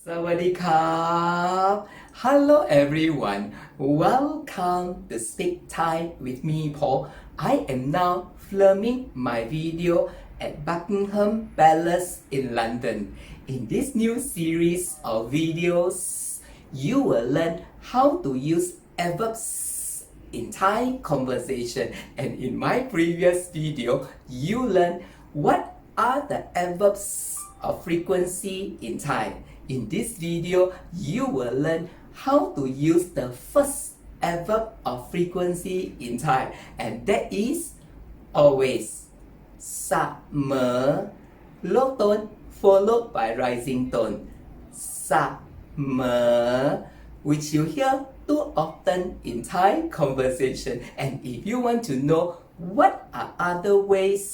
สวัสดีครับ Hello everyone welcome to Speak Thai with me Paul I am now filming my video at Buckingham Palace in London in this new series of videos you will learn how to use adverbs in Thai conversation and in my previous video you learn what are the adverbs of frequency in Thai. In this video, you will learn how to use the first adverb of frequency in Thai, and that is always. เสมอ low tone followed by rising tone. เสมอ which you hear too often in Thai conversation. And if you want to know what are other ways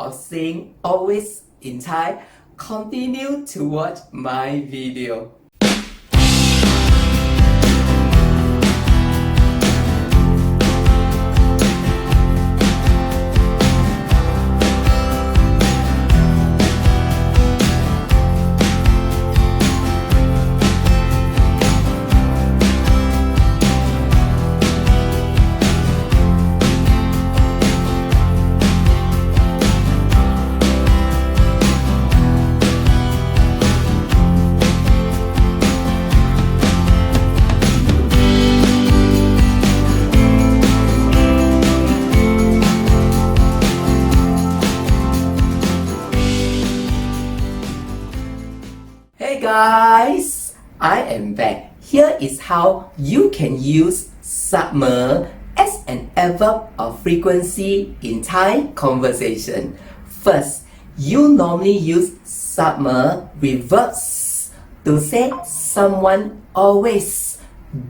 of saying always in Thai, continue to watch my video. Hey guys, I am back. Here is how you can use เสมอ as an adverb of frequency in Thai conversation. First, you normally use เสมอ with verbs to say someone always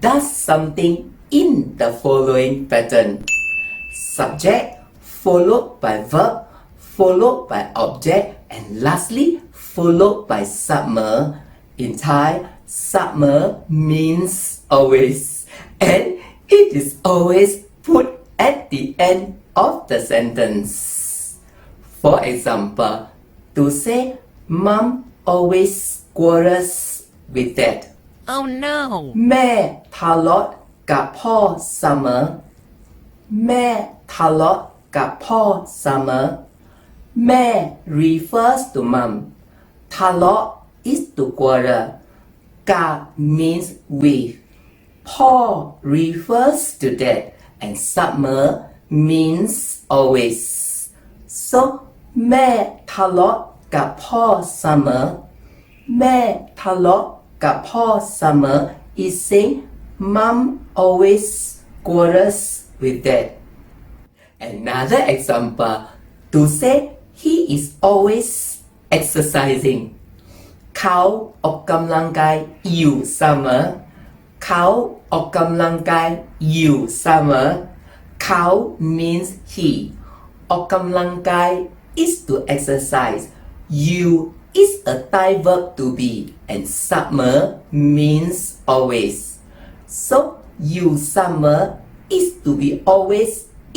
does something in the following pattern. Subject followed by verb followed by object and lastly followed by เสมอ In Thai เสมอ means always and it is always put at the end of the sentence. For example, to say mom always quarrels with dad. Oh no! แม่ทะเลาะกับพ่อเสมอ แม่ทะเลาะกับพ่อเสมอ แม่ refers to mom. ทะเลาะ is to quarrel. กับ means with. พ่อ refers to dad. And เสมอ means always. So แม่ทะเลาะกับพ่อเสมอ แม่ทะเลาะกับพ่อเสมอ is saying mom always quarrels with dad. Another example, to say he is always exercising. เขาออกกำลังกายอยู่เสมอ เขาออกกำลังกายอยู่เสมอ เขา means he. ออกกำลังกาย is to exercise. You is a Thai verb to be and เสมอ means always. So you เสมอ is to be always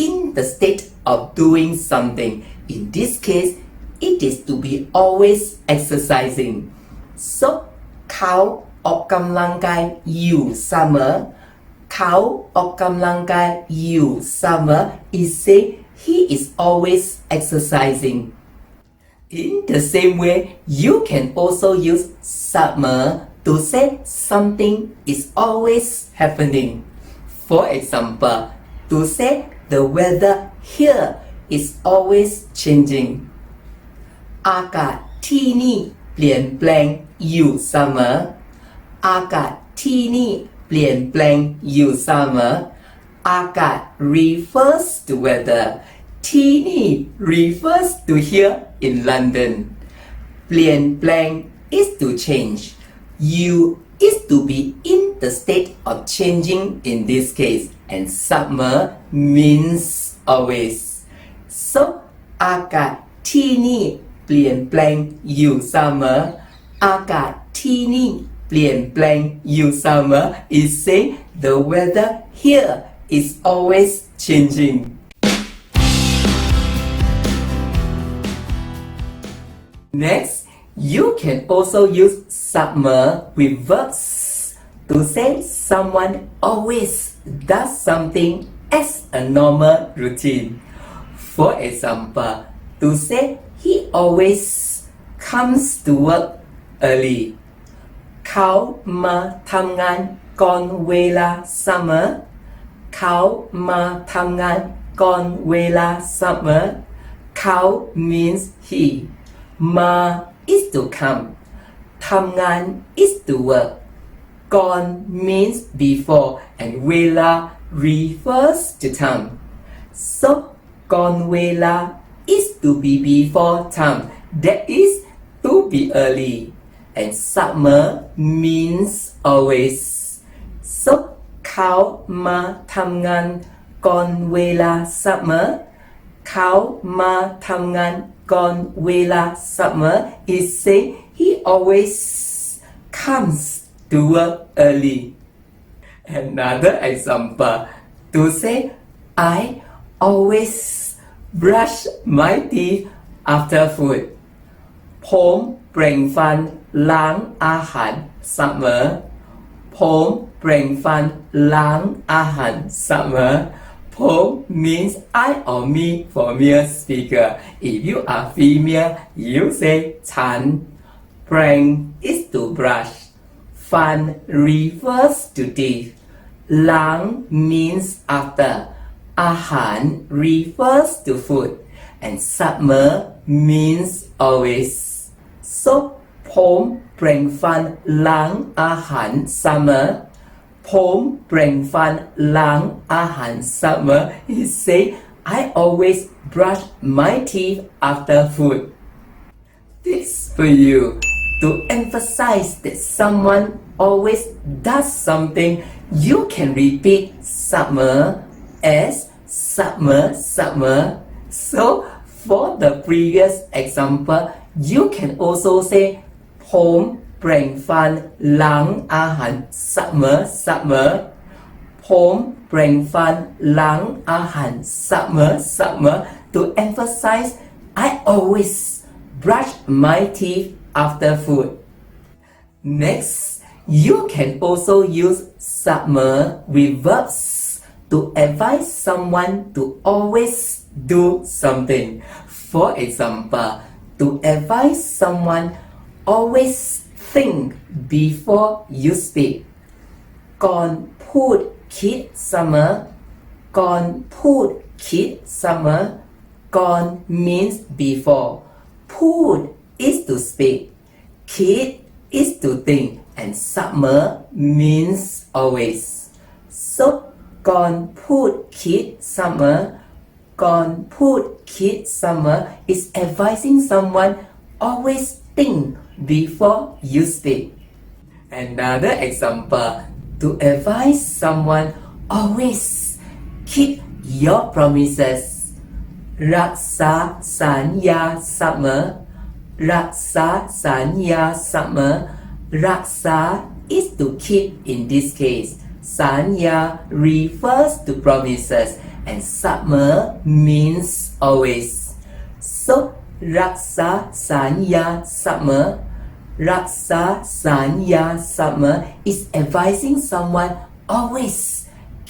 in the state of doing something. In this case, it is to be always exercising. So เขาออกกำลังกายอยู่เสมอ เขาออกกำลังกายอยู่เสมอ is say he is always exercising. In the same way, you can also use เสมอ to say something is always happening. For example, to say the weather here is always changing. อากาศที่นี่เปลี่ยนแปลงอยู่เสมอ อากาศที่นี่เปลี่ยนแปลงอยู่เสมอ อากาศ refers to weather. ที่นี่ refers to here in London. เปลี่ยนแปลง is to change. You is to be in the state of changing in this case. And เสมอ means always. So อากาศที่นี่เปลี่ยนแปลงอยู่เสมอ อากาศที่นี่เปลี่ยนแปลงอยู่เสมอ is saying the weather here is always changing. Next, You can also use summer with verbs to say someone always does something as a normal routine. For example, to say he always comes to work early. เขามาทำงานก่อนเวลาเสมอเขามาทำงานก่อนเวลาเสมอเขา means he มา is to come ทำงาน is to work ก่อน means before and เวลา refers to time so ก่อนเวลา is to be before time that is to be early and summer means always so เขามาทำงานก่อนเวลาเสมอเขามาทำงานก่อนเวลาเสมอ is say he always comes to work early. Another example to say I always brush my teeth after food. ผมเปล่งฟันล้างอาหารเสมอผมเปล่งฟันล้างอาหารเสมอผม means I or me for male speaker. If you are female, you say ฉันเปล่ง is to brush. ฟัน refers to teeth. ล้าง means after. อาหาร refers to food. And summer means always. So ผมเปล่งฟันล้างอาหารเสมอผมเปล่งฟันล้างอาหารเสมอ He say I always brush my teeth after food. This for you to emphasize that someone always does something. You can repeat summer as summer. So for the previous example, you can also say ผมเปล่งฟันล้างอาหารเสมอผมเปล่งฟันล้างอาหารเสมอ to emphasize I always brush my teeth after food. Next, you can also use summer with verbs to advise someone to always do something. For example, to advise someone always think before you speak ก่อนพูดคิดเสมอก่อนพูดคิดเสมอก่อน means before พูด is to speak คิด is to think and summer means always so ก่อนพูดคิดเสมอก่อนพูดคิดเสมอ is advising someone always think before you speak. Another example to advise someone always keep your promises. รักษาสัญญาเสมอรักษาสัญญาเสมอรักษา is to keep in this case. สัญญา refers to promises and summer means always. So รักษาสัญญาเสมอรักษาสัญญาเสมอ is advising someone always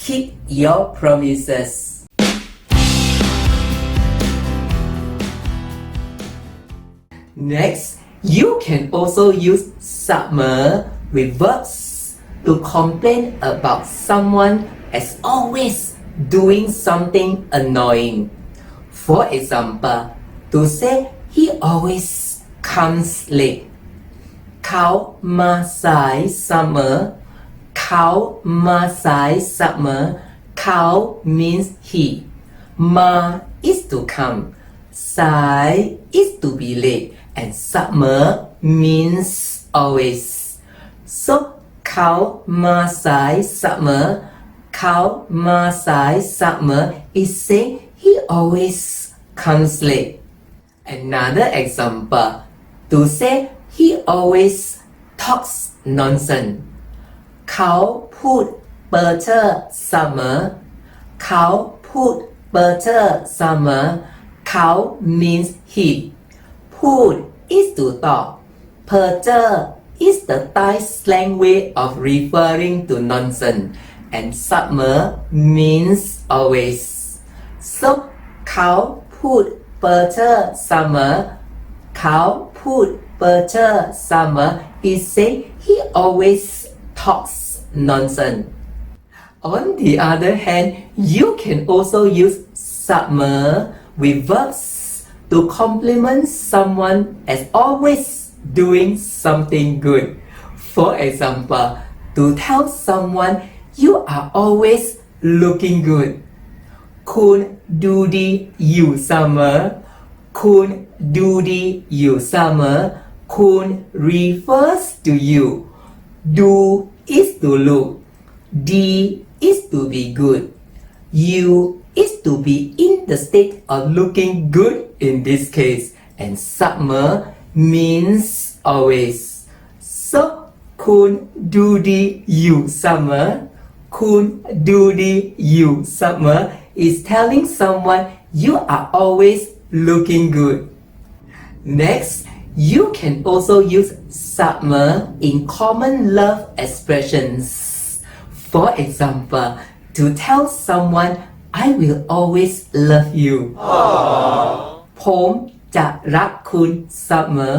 keep your promises. Next, you can also use summer with verbs to complain about someone as always doing something annoying. For example, to say he always comes late. เขามาสายเสมอเขามาสายเสมอเขา means he มา is to come สาย is to be late and summer means always so เขามาสายเสมอเขามาสายเสมอ is say he always comes late. Another example to say he always talks nonsense เขาพูดเพ้อเจ้อเสมอเขาพูดเพ้อเจ้อเสมอเขา means he พูด is to talk Percher is the Thai slang way of referring to nonsense, and summer means always. So เขาพูด Percher summer เขาพูด Percher summer is saying he always talks nonsense. On the other hand, you can also use summer with verbs to compliment someone as always doing something good. For example, to tell someone you are always looking good. คุณดูดีอยู่เสมอ คุณดูดีอยู่เสมอ คุณ refers to you. Do is to look. D is to be good. You is to be in the state of looking good in this case. And summer means always. So คุณดูดีอยู่เสมอ คุณดูดีอยู่เสมอ is telling someone you are always looking good. Next, you can also use summer in common love expressions. For example, to tell someone I will always love you. ผมจะรักคุณเสมอ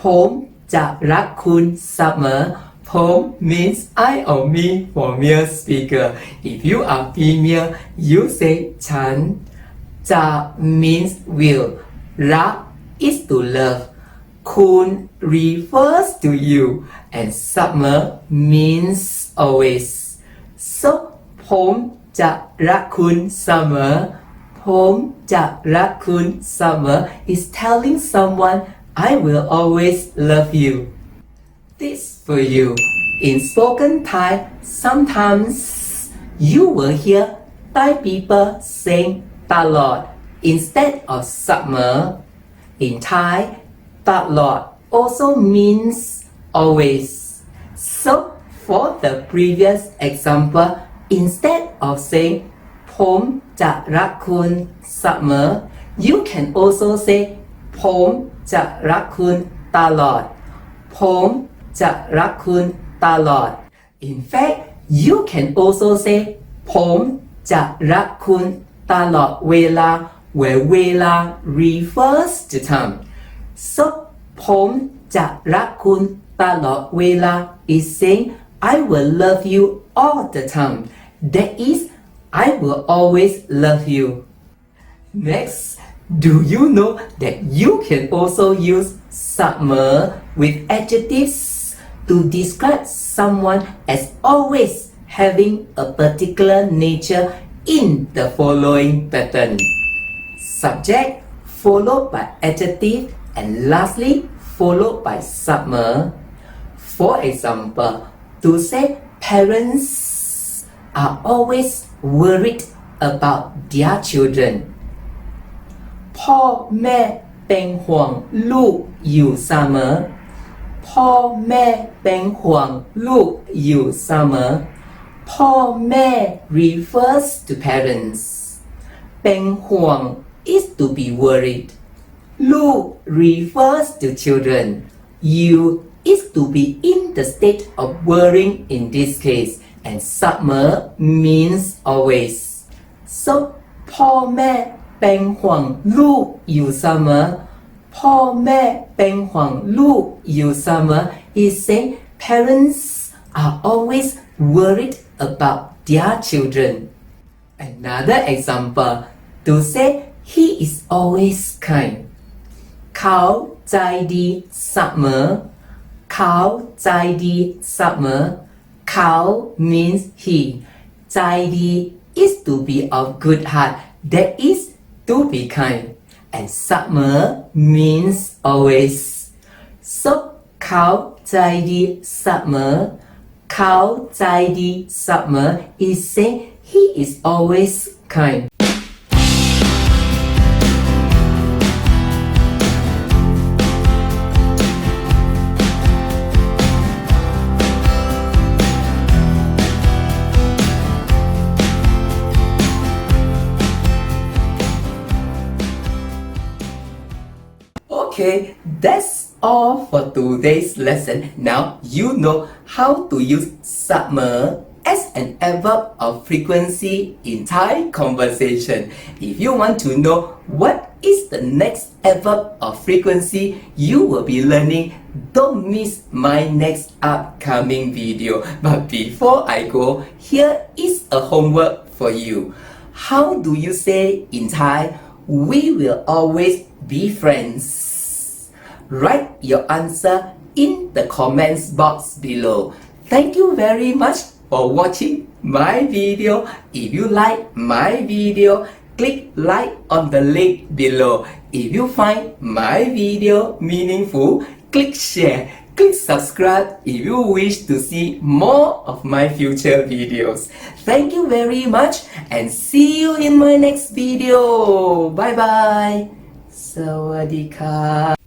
ผมจะรักคุณเสมอ ผม means I or me for male speaker. If you are female, you say ฉัน จะ means will. รัก is to love. คุณ refers to you. And summer means always. So ผมจะรักคุณเสมอ ผมจะรักคุณเสมอ is telling someone I will always love you. This for you. In spoken Thai, sometimes you will hear Thai people saying ตลอด instead of summer. In Thai, ตลอด also means always. So for the previous example, instead of saying ผมจะรักคุณเสมอ you can also say ผมจะรักคุณตลอด ผมจะรักคุณตลอด In fact, you can also say ผมจะรักคุณตลอดเวลา where เวลา refers to time. So ผมจะรักคุณตลอดเวลา is saying I will love you all the time. That is, I will always love you. Next, do you know that you can also use summer with adjectives to describe someone as always having a particular nature in the following pattern? Subject followed by adjective and lastly followed by summer. For example, to say parents are always worried about their children. พ่อแม่เป็นห่วงลูกอยู่เสมอ พ่อแม่เป็นห่วงลูกอยู่เสมอ พ่อแม่ refers to parents. เป็นห่วง is to be worried. ลูก refers to children. You is to be in the state of worrying in this case, and summer means always. So พ่อแม่เป็นห่วงลูกอยู่เสมอ พ่อแม่เป็นห่วงลูกอยู่เสมอ is saying parents are always worried about their children. Another example, to say he is always kind. เขาใจดีเสมอ เขาใจดีเสมอ เขา means he. ใจดี is to be of good heart. That is to be kind. And summer means always. So เขาใจดีเสมอ เขาใจดีเสมอ is saying he is always kind. Okay, that's all for today's lesson. Now you know how to use เสมอ as an adverb of frequency in Thai conversation. If you want to know what is the next adverb of frequency you will be learning, don't miss my next upcoming video. But before I go, here is a homework for you. How do you say in Thai, we will always be friends? Write your answer in the comments box below. Thank you very much for watching my video. If you like my video, click like on the link below. If you find my video meaningful, click share. Click subscribe if you wish to see more of my future videos. Thank you very much and see you in my next video. Bye bye. สวัสดีครับ